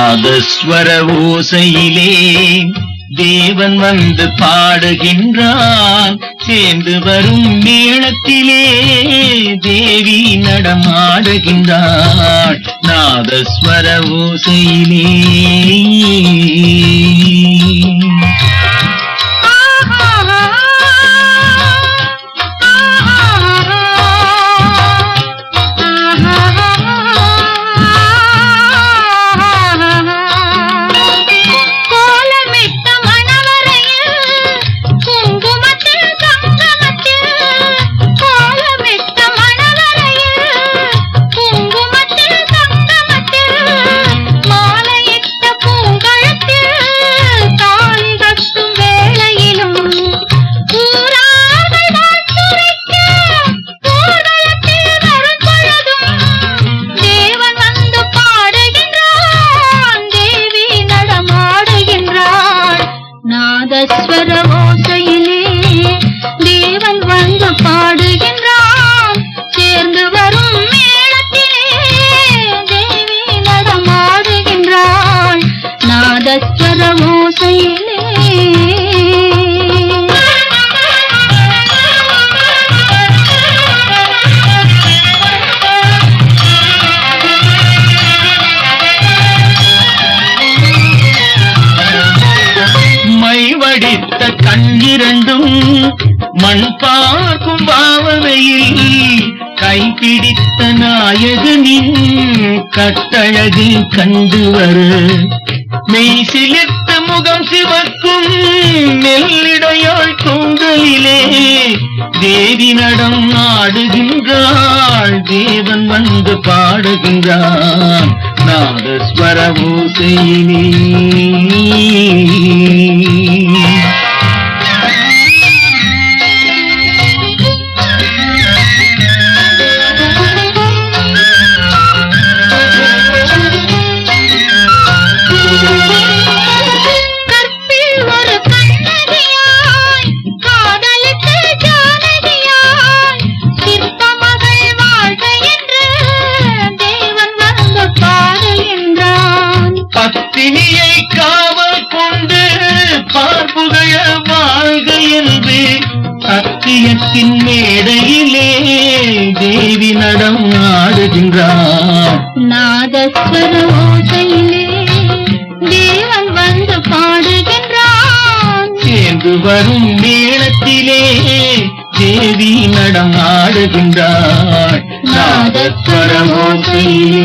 நாதஸ்வர ஓசையிலே தேவன் வந்து பாடுகின்றான். சேர்ந்து வரும் மேளத்திலே தேவி நடமாடுகின்றாள். நாதஸ்வர ஓசையிலே நாதஸ்வர ஓசையிலே தேவன் வந்து பாடுகின்றான். சேர்ந்து வரும் மேளத்திலே தேவி நடமாடுகின்றாள். நாதஸ்வர ஓசையிலே வடித்த கண்ணிரண்டும் மண் பார்க்கும் பாவனையில் கைப்பிடித்த நாயகனின் கட்டழகு கண்டு வரு. மெய் சிலிர்த்த முகம் சிவக்கும் மெல்லிடையாள் கூந்தலிலே தேவி நடம் ஆடுகின்றாள். தேவன் வந்து பாடுகின்றான். நாதஸ்வர ஓசையிலே பத்தினியை காவல் கொண்டு பார்ப்புகழ வாழ்க என்று சத்தியத்தின் மேடையிலே தேவி நடம் ஆடுகின்றார். நாதஸ்வர ஓசையிலே தேவன் வந்து பாடுகின்றான். சேர்ந்து வரும் மேளத்திலே தேவி நடம் ஆடுகின்றார். நாதஸ்வர ஓசையிலே